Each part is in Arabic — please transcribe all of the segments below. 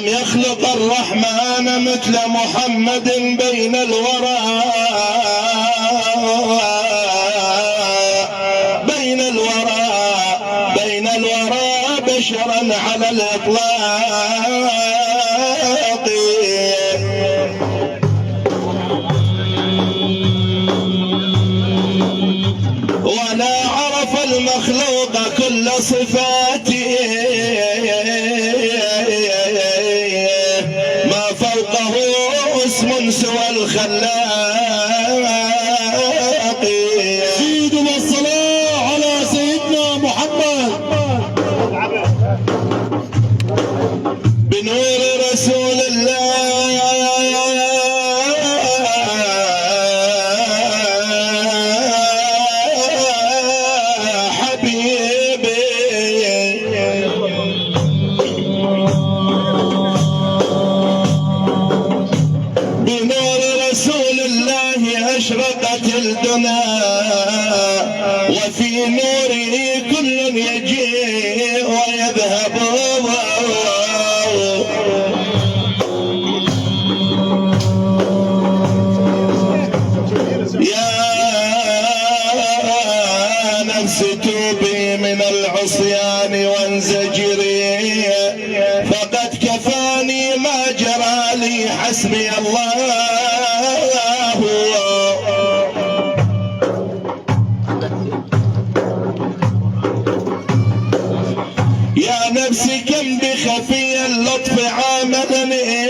يخلق الرحمن مثل محمد بين الورى بشرا على الإطلاق. ولا عرف المخلوق كل صفاته ما فوقه اسم سوى الخلاق. زيدوا بالصلاة على سيدنا محمد. بنور رسول الله حبيبي، بنور رسول الله أشرقت الدنا، وفي نوره كل يجيء ويذهب. توبي من العصيان وانزجري، فقد كفاني ما جرى لي حسبي الله. يا نفسي كم بخفي اللطف عاملني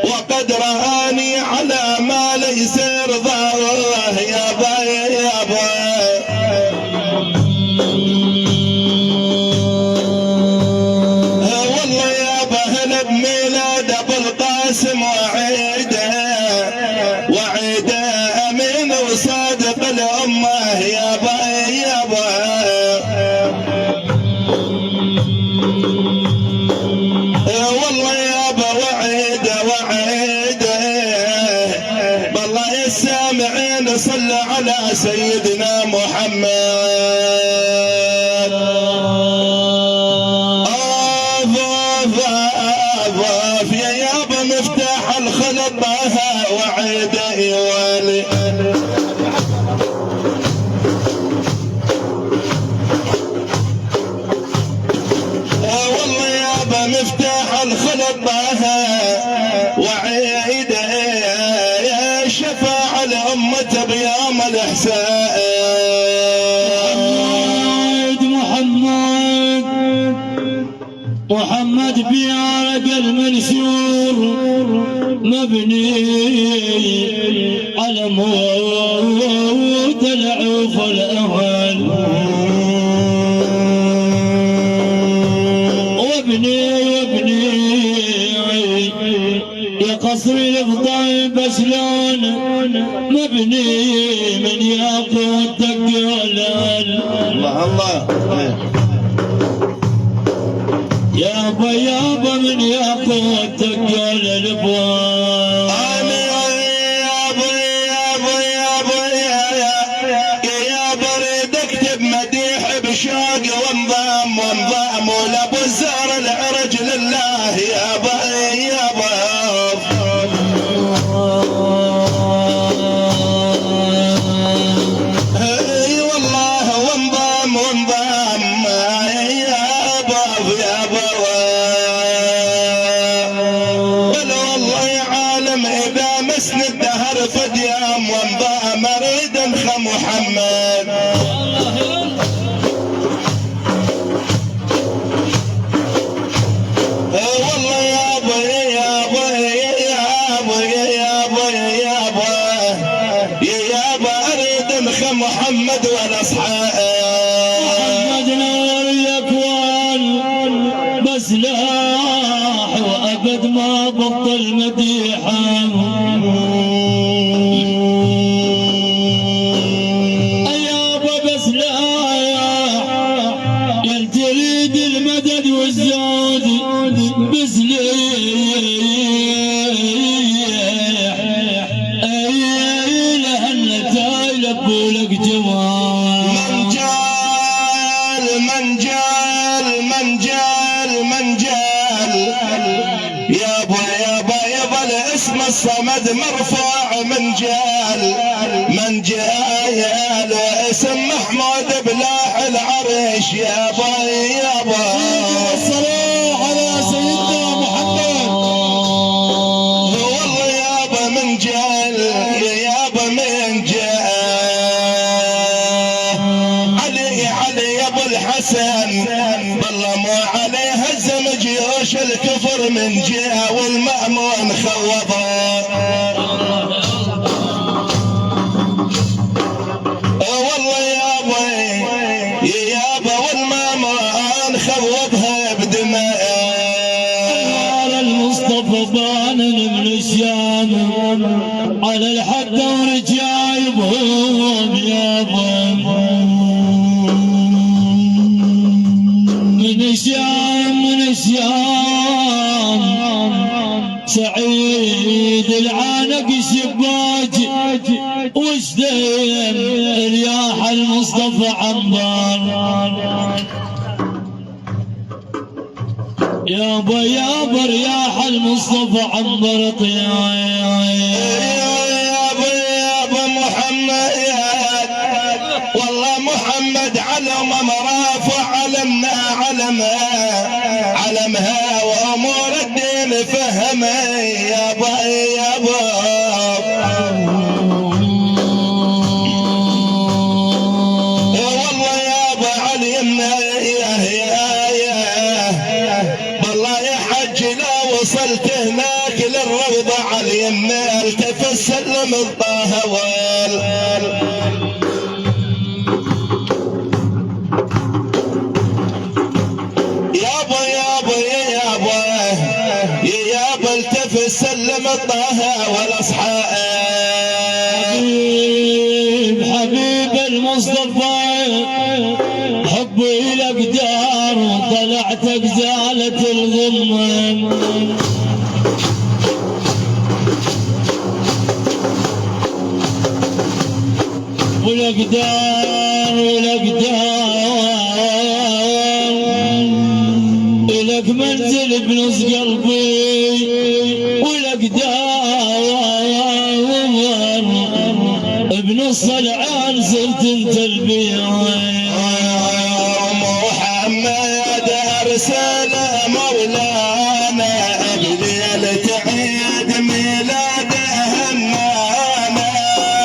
وقد رآني على ما ليس يرضاه. يا با والله يا با هلا بميلاد ابو القاسم وعيده امين وصادق الامه. يا با والله يا با وعيده بالله يا السامعين صلى على سيدنا محمد. أضاف يا يابا مفتاح الخلق وعيده يوالي. والله يابا مفتاح الخلق وعيده يا شفاعة الأمة بيوم الإحسان. محمد بيارق المنشور مبني على موت العوف الأهل، وابني يا قصر الافضل بسلان مبني من ياقوت الجلال. الله يابا من ياقوت الجلال بوان. يا بريد اكتب مديح بشوق وانضام ولابو الزهر العرج لله. يابا والله وانضام والله يا عالم اذا مسن الدهر فديام وانضام اريد انخى محمد. والله يابا اريد انخى محمد والاصحاب. محمد نور الاكوان بسلاح وابد ما بطل مديحه. يابا بسلاح يل تريد المدد والزود بسليح لهن تايلب ولك جوان. من جاء بلاح العرش يابا يابا الصلاة على سيدنا محمد. والله يابا من جال يابا من جال علي ابو الحسن والله مو عليه هزم جيوش الكفر من جهه والمأمون خوضه. والله يابا والمأمون خوضها بدماء. على المصطفى بان من الشام على الحد ورجايبهم يابا من الشام سعيد العانق شباج وشدين رياح المصطفى عنبر يابا رياح المصطفى عنبر يابا محمد والله محمد علم مرافع علمها وامور الدين فهمها يابا والله يابا علمنا والله يا حج لا وصلت هناك للروضة علمنا التفت سلم الطاهوال. يابا التفت سلم الطه والاصحاب. حبيب المصطفى حبي الاقدار وطلعتك زالت الغمم والاقدار لك منزل بنص قلبي والاقدار بنص العين صرت انت البيع. محمد ارسل مولانا بليلة عيد ميلاده همانا.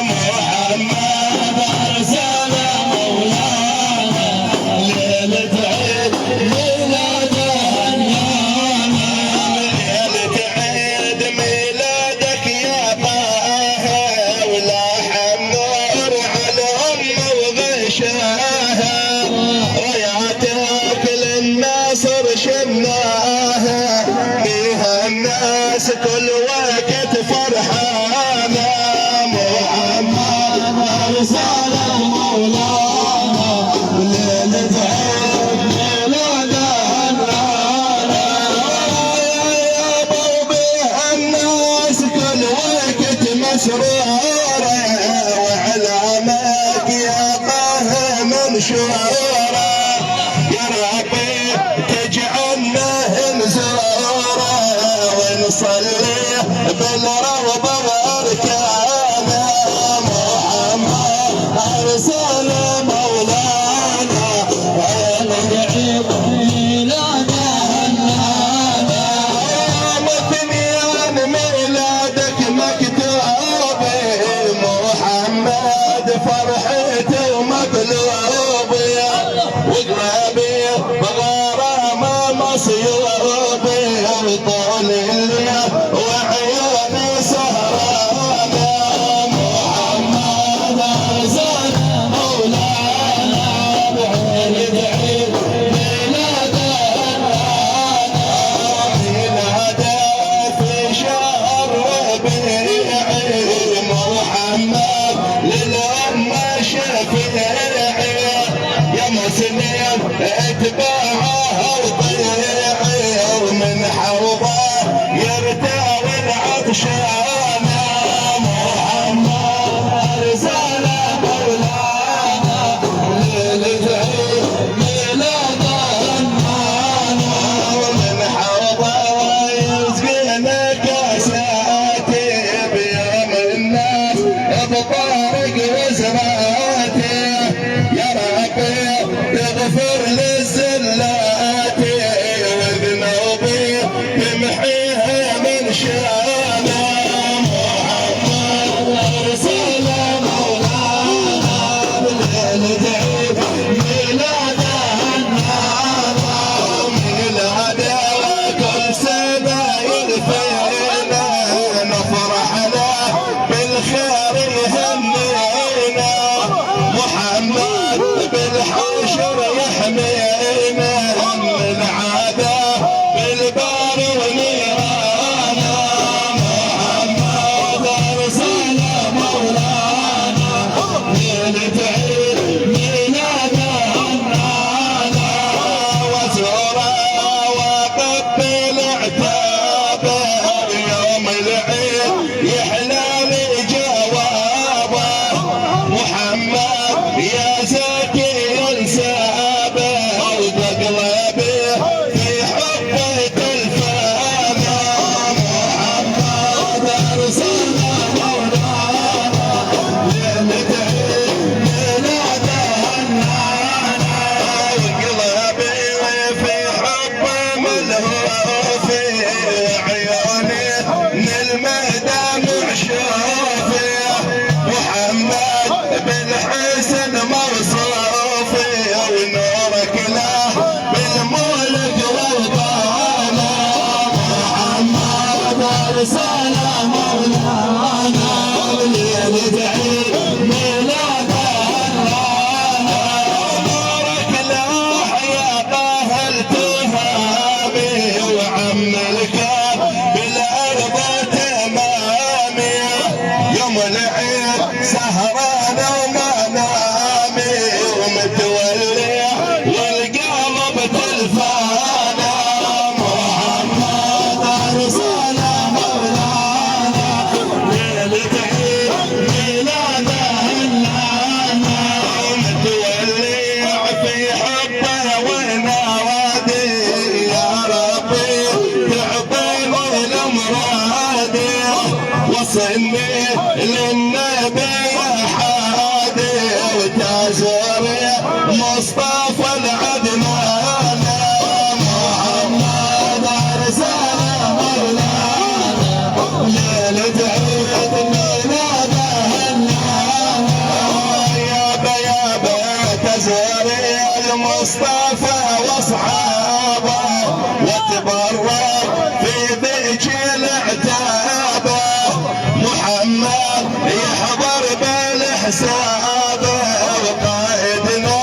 محمد ارسل مولانا ليلة عيد ميلاده همانا. ليلة عيد ميلادك يا طه ولاح النور على امه وغشاها ويعتك للناصر شماها بها الناس كل وقت فرحانا. محمد ارسل مولانا وليلة عيد ميلاده هنانا. يابا وبها الناس كل وقت مسرورة وعلامك يا طه منشورة. يا ربي تجعلنا نزوره ونصلي بالروضة واركانه. محمد ارسل مولانا عيد ميلاده هنانا. مثنيان ميلادك مكتوب محمد فرحته ومقلوب وقلبي يغفر للزلات وذنوبي تمحيها من شانه محمد ارسل مولانا بالليل تعيد ميلاده هنانا ميلاده وكل سنه يدفينا نفرح له بالخير يهنينا محمد بالحشر يحمينا من عاده بالبار ونيرانا محمد ارسل مولانا ليلة عيد ميلاده هنانا وزوره وقبل عتابه يوم العيد يحلى لي جوابه محمد يا زكي انسابه وبقلبي في حبك الفانه محمد ارسل مولانا ليلة عيد ميلاده هنانا وقلبي في حبه ملهوف عيوني للمدى معشوفه محمد بالحسن موصوفي ونورك له بالمولد والبانا محمد ارسل مولانا ليلة عيد ميلاده هنانا نورك له يا طه التهامي وعم الكاب بالارض تمامي يوم العيد سهران ومنامي ومتولي والقلب تلفانا محمد ارسل مولانا ليلة عيد ميلاده هنانا ومتولي في حبه ونوادي يا ربي تعطيني الامرادي وصلني للنبي حادي وتازوري مصطفى العدنان محمد ارسل مولانا ليلة عيد ميلاده هنانا يابا تزوري المصطفى واصحابه وتبرك في ذيك العتابه محمد يحضر بالحساب وقائدنا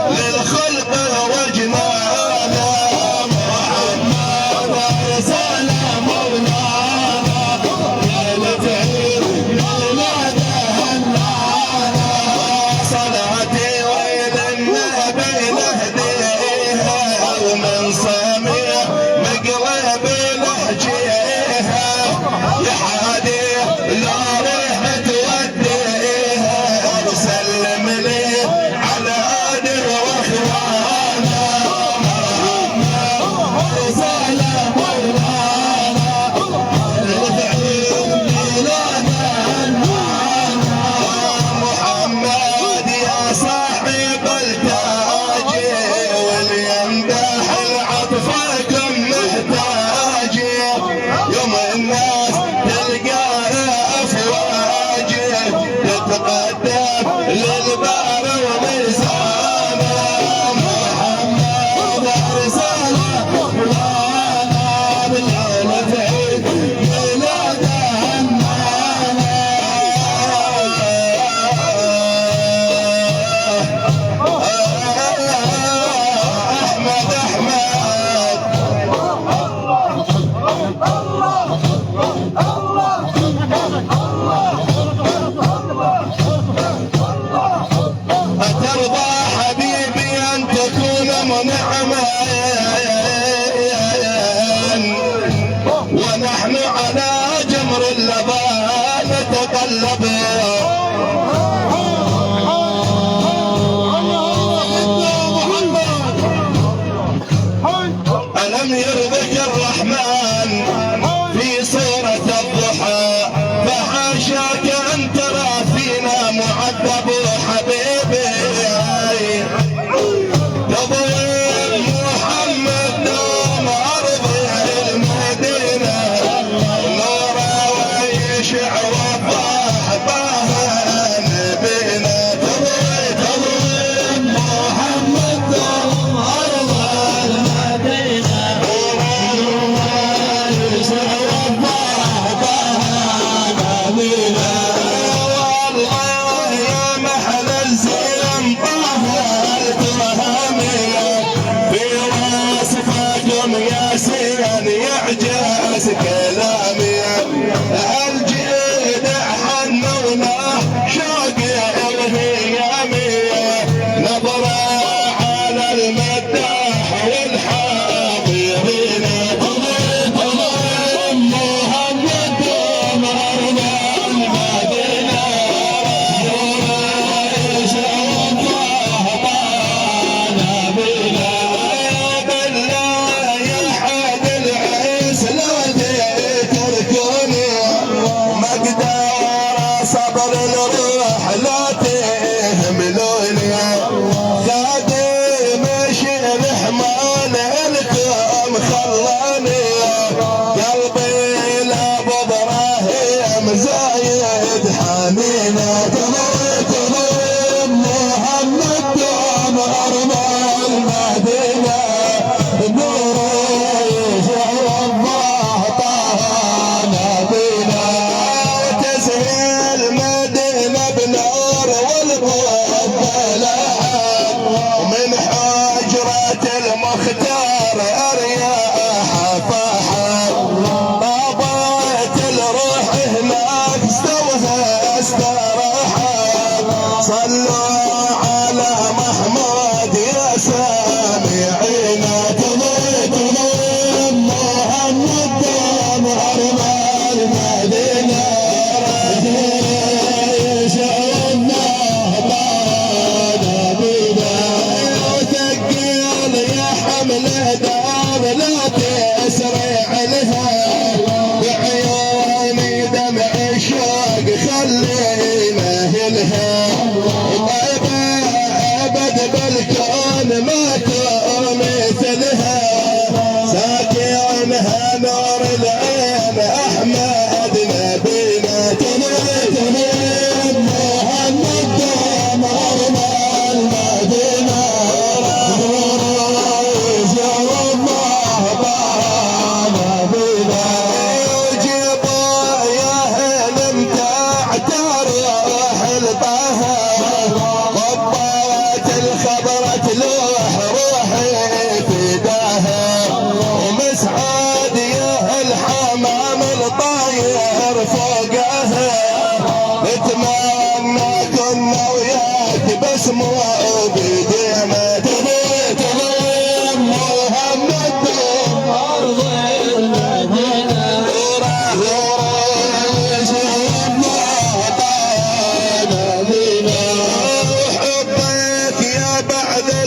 للخلق وجنانا محمد ارسل مولانا ليلة عيد ميلاده هنانا صلاتي وإلى النبي نهديها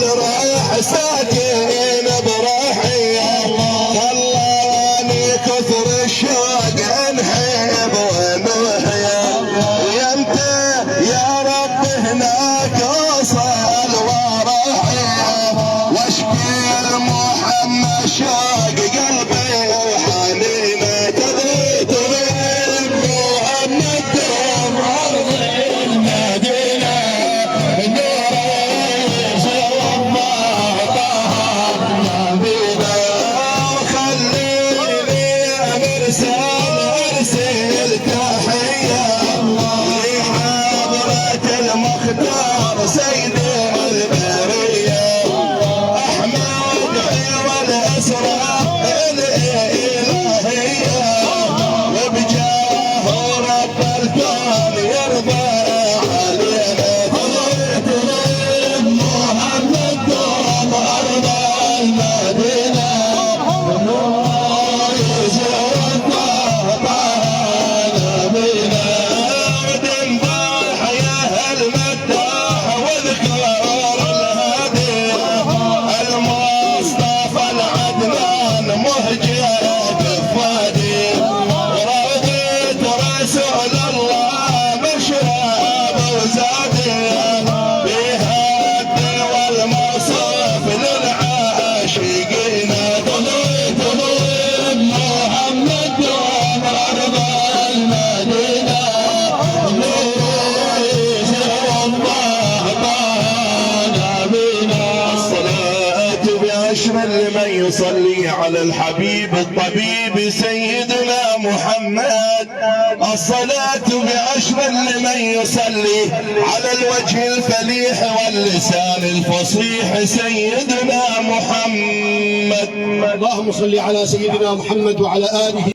كل رايح ساكن برحية خلاني كثر الشوق انحب ونحيا ويمتى يا رب هناك اوصل ورحيا واشكي محمد شوق قلبي وحنينه تدري محمد دوم ارض المدينه ارسل تحيه لحضرة المختار سيد البريه احمد حيوى الاسرى الالهيه وبجاه رب الكون يرضى علينا محمد دوم ارض المدينه لمن يصلي على الحبيب الطبيب سيدنا محمد الصلاة بعشر لمن يصلي على الوجه الفليح واللسان الفصيح سيدنا محمد. اللهم صل على سيدنا محمد وعلى آله